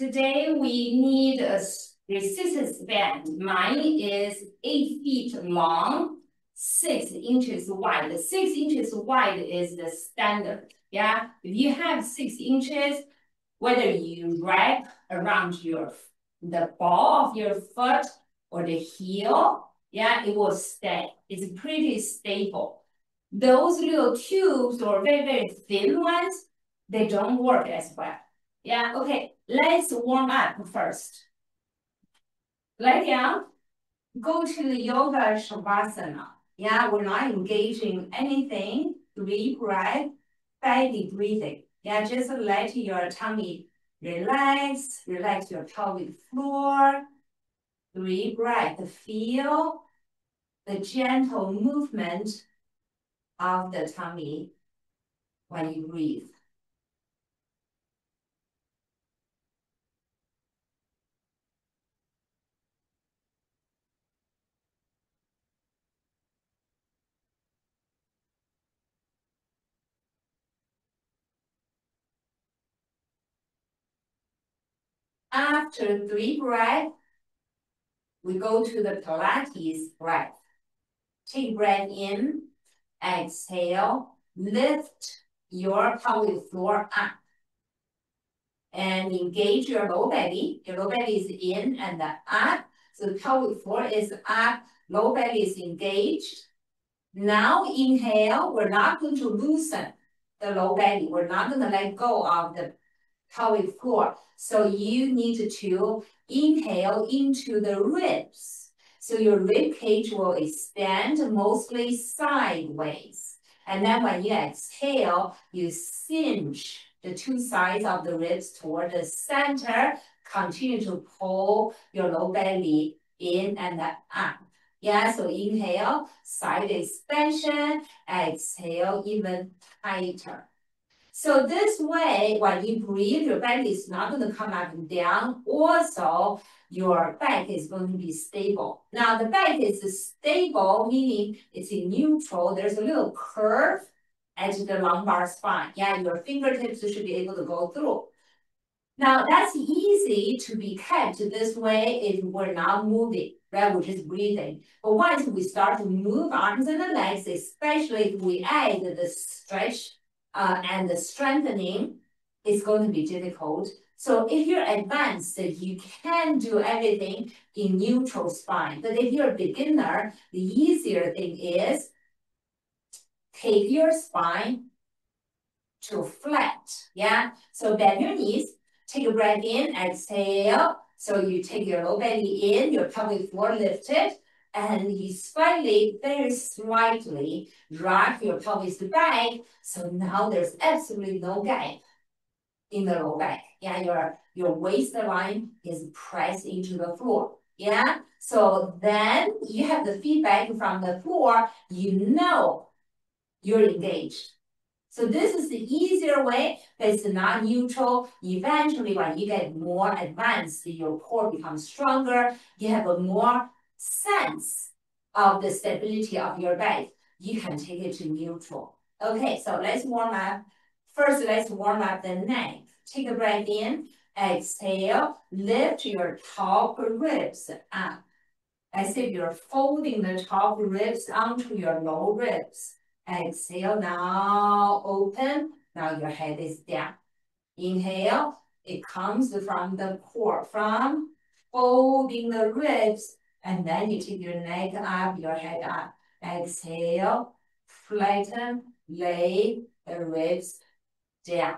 Today we need a resistance band. Mine is 8 feet long, 6 inches wide. 6 inches wide is the standard. Yeah, if you have 6 inches, whether you wrap around the ball of your foot or the heel, yeah, it will stay. It's pretty stable. Those little tubes or very, very thin ones, they don't work as well. Yeah, okay, let's warm up first. Lie down, go to the yoga shavasana. Yeah, we're not engaging anything. Deep breath, belly breathing. Yeah, just let your tummy relax, relax your pelvic floor. Deep breath, feel the gentle movement of the tummy when you breathe. After 3 breaths, we go to the Pilates breath. Take breath in, exhale, lift your pelvic floor up. And engage your low belly. Your low belly is in and up. So the pelvic floor is up, low belly is engaged. Now inhale, we're not going to loosen the low belly. We're not going to let go of the pelvic floor. So you need to inhale into the ribs. So your rib cage will extend mostly sideways. And then when you exhale, you cinch the 2 sides of the ribs toward the center. Continue to pull your low belly in and up. Yeah, so inhale, side extension, exhale even tighter. So this way, when you breathe, your belly is not going to come up and down. Also, your back is going to be stable. Now, the back is stable, meaning it's in neutral. There's a little curve at the lumbar spine. Yeah, your fingertips should be able to go through. Now, that's easy to be kept this way if we're not moving, right? We're just breathing. But once we start to move arms and the legs, especially if we add the stretch and the strengthening, it's going to be difficult. So if you're advanced, you can do everything in neutral spine. But if you're a beginner, the easier thing is take your spine to flat. Yeah. So bend your knees, take a breath in, exhale. So you take your low belly in, your pelvic floor lifted, and you slightly, very slightly drag your pelvis back. So now there's absolutely no gap in the low back. Yeah, your waistline is pressed into the floor. Yeah, so then you have the feedback from the floor, you know you're engaged. So this is the easier way, but it's not neutral. Eventually, when you get more advanced, your core becomes stronger. You have a more sense of the stability of your back. You can take it to neutral. Okay, so let's warm up. First, let's warm up the neck. Take a breath in, exhale, lift your top ribs up. As if you're folding the top ribs onto your low ribs. Exhale, now open. Now your head is down. Inhale, it comes from the core, from folding the ribs, and then you take your neck up, your head up. Exhale, flatten, lay the ribs down.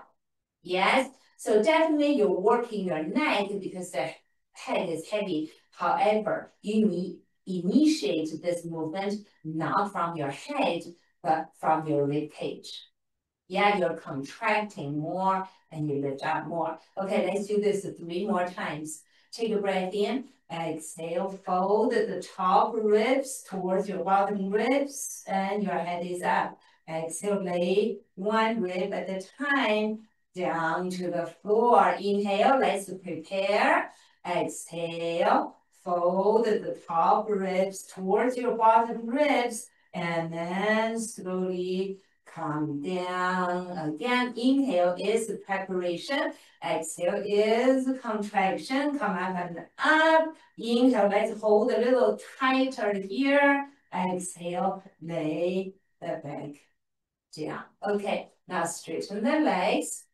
Yes, so definitely you're working your neck because the head is heavy. However, you need initiate this movement not from your head, but from your rib cage. Yeah, you're contracting more and you lift up more. Okay, let's do this 3 more times. Take a breath in, exhale, fold the top ribs towards your bottom ribs, and your head is up. Exhale, lay 1 rib at a time down to the floor. Inhale, let's prepare. Exhale, fold the top ribs towards your bottom ribs, and then slowly come down. Again, inhale is preparation. Exhale is contraction. Come up and up. Inhale, let's hold a little tighter here. Exhale, lay the back down. Okay, now straighten the legs.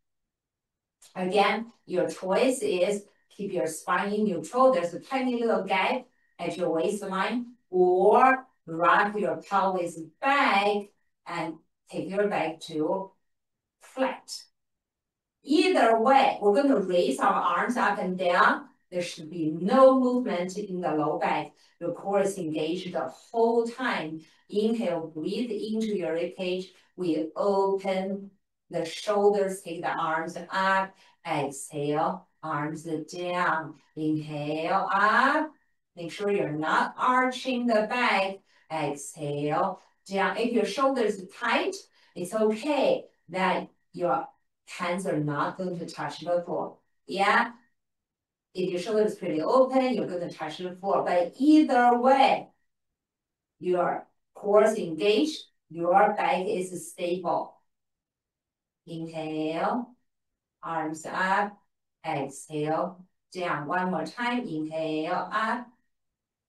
Again, your choice is keep your spine in neutral. There's a tiny little gap at your waistline, or rock your pelvis back and take your back to flat. Either way, we're going to raise our arms up and down. There should be no movement in the low back. Your core is engaged the whole time. Inhale, breathe into your ribcage. We open the shoulders, take the arms up. Exhale, arms down. Inhale, up. Make sure you're not arching the back. Exhale, down. If your shoulders are tight, it's okay that your hands are not going to touch the floor. Yeah? If your shoulder is pretty open, you're going to touch the floor. But either way, your core is engaged, your back is stable. Inhale, arms up. Exhale, down. One more time. Inhale, up.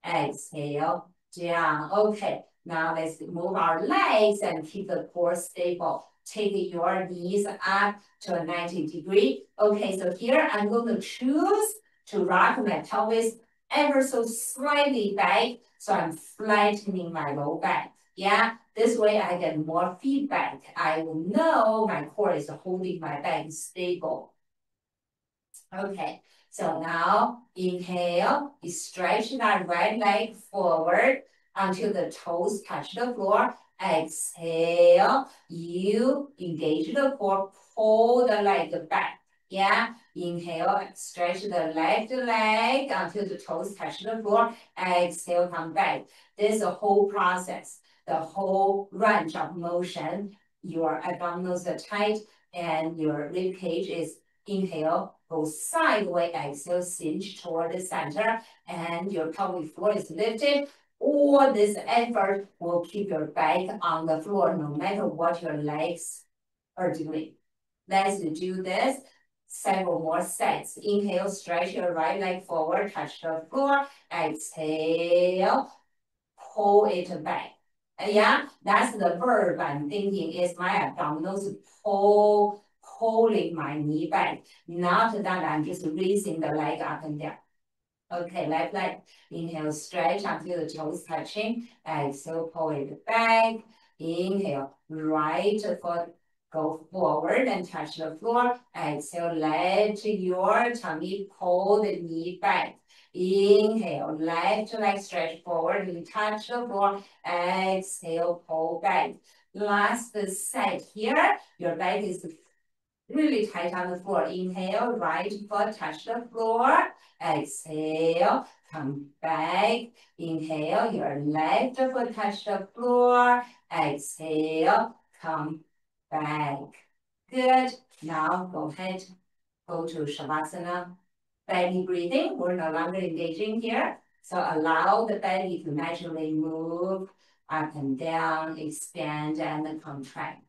Exhale, down. Okay, now let's move our legs and keep the core stable. Take your knees up to a 90 degree. Okay, so here I'm going to choose to rock my pelvis ever so slightly back, so I'm flattening my low back. Yeah, this way I get more feedback. I will know my core is holding my back stable. Okay, so now inhale, you stretch that right leg forward until the toes touch the floor. Exhale, you engage the core, pull the leg back. Yeah, inhale, stretch the left leg until the toes touch the floor. Exhale, come back. This is a whole process, the whole range of motion. Your abdominals are tight and your rib cage is inhale, go sideways, exhale, cinch toward the center, and your pelvic floor is lifted. All this effort will keep your back on the floor no matter what your legs are doing. Let's do this several more sets. Inhale, stretch your right leg forward, touch the floor. Exhale, pull it back. Yeah, that's the verb I'm thinking is my abdominals pulling my knee back. Not that I'm just raising the leg up and down. Okay, left leg. Inhale, stretch until the toes touching. Exhale, pull it back. Inhale, right foot go forward and touch the floor. Exhale, let your tummy pull the knee back. Inhale, left leg stretch forward and touch the floor. Exhale, pull back. Last set here, your back is really tight on the floor. Inhale, right foot touch the floor. Exhale, come back. Inhale, your left foot touch the floor. Exhale, come back. Good. Now go ahead, go to Shavasana. Belly breathing, we're no longer engaging here. So allow the belly to naturally move up and down, expand and contract.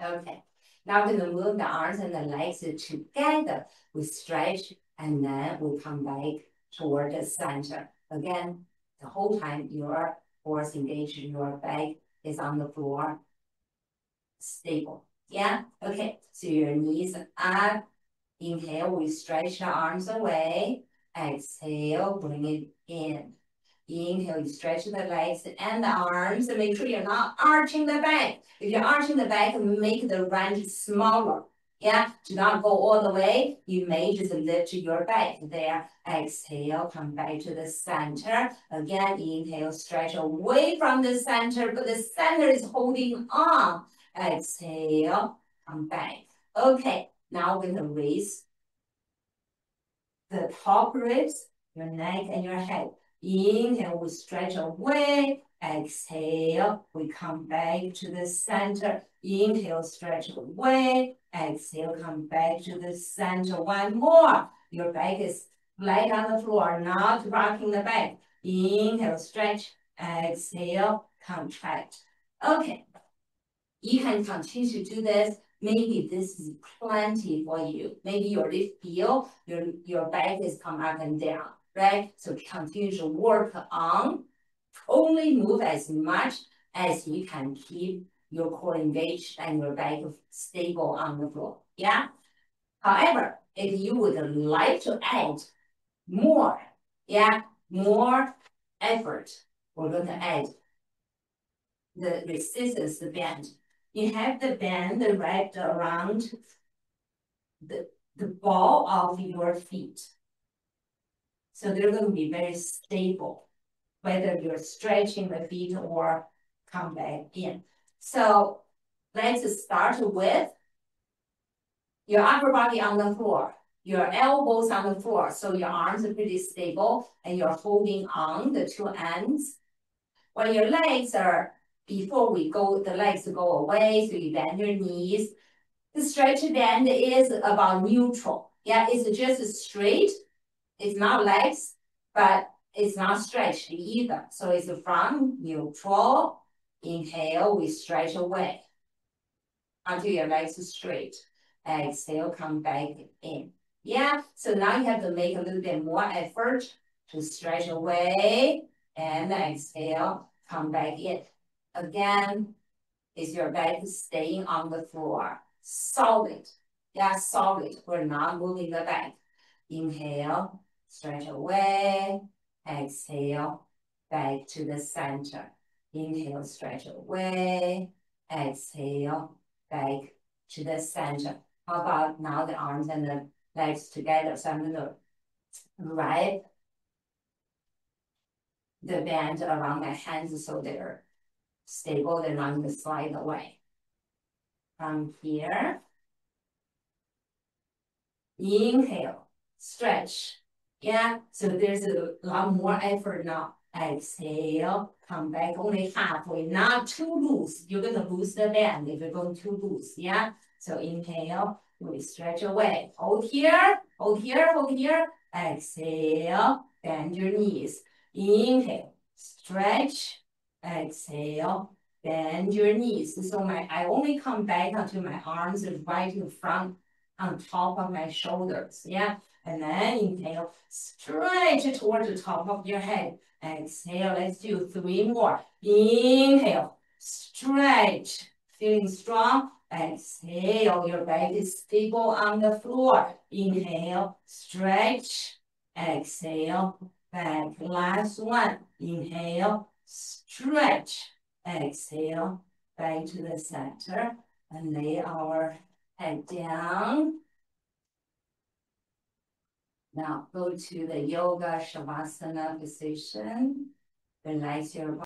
Okay, now we're going to move the arms and the legs together. We stretch and then we come back toward the center. Again, the whole time your core is engaged, your back is on the floor, stable. Yeah, okay, so your knees up. Inhale, we stretch the arms away. Exhale, bring it in. Inhale, you stretch the legs and the arms. Make sure you're not arching the back. If you're arching the back, make the range smaller. Yeah, do not go all the way. You may just lift your back there. Exhale, come back to the center. Again, inhale, stretch away from the center, but the center is holding on. Exhale, come back. Okay, now we're going to raise the top ribs, your neck and your head. Inhale, we stretch away. Exhale, we come back to the center. Inhale, stretch away. Exhale, come back to the center. One more. Your back is flat on the floor, not rocking the back. Inhale, stretch. Exhale, contract. Okay. You can continue to do this. Maybe this is plenty for you. Maybe you already feel your back is come up and down, right? So continue to work on. Only move as much as you can keep your core engaged and your back stable on the floor. Yeah. However, if you would like to add more, yeah, more effort, we're going to add the resistance band. You have the band wrapped around the ball of your feet. So they're going to be very stable, whether you're stretching the feet or come back in. So let's start with your upper body on the floor, your elbows on the floor. So your arms are pretty stable and you're holding on the two ends. When your legs are, before we go, the legs go away, so you bend your knees. The stretch band is about neutral. Yeah, it's just straight. It's not legs, but it's not stretched either. So it's from neutral. Inhale, we stretch away until your legs are straight. Exhale, come back in. Yeah, so now you have to make a little bit more effort to stretch away and exhale, come back in. Again, is your back staying on the floor? Solid. Yeah, solid. We're not moving the back. Inhale, stretch away. Exhale, back to the center. Inhale, stretch away. Exhale, back to the center. How about now the arms and the legs together? So I'm going to wrap the band around my hands so they're stable. They're not going to slide away. From here, inhale, stretch. Yeah, so there's a lot more effort now. Exhale, come back only halfway, not too loose. You're going to lose the band if you're going too loose. Yeah, so inhale, we stretch away. Hold here, hold here, hold here. Exhale, bend your knees. Inhale, stretch. Exhale, bend your knees. So I only come back until my arms are right in front on top of my shoulders. Yeah. And then inhale, stretch toward the top of your head. Exhale, let's do 3 more. Inhale, stretch, feeling strong. Exhale, your back is stable on the floor. Inhale, stretch. Exhale, back. Last one. Inhale, stretch. Exhale, back to the center and lay our head down. Now go to the yoga shavasana position. Relax your body.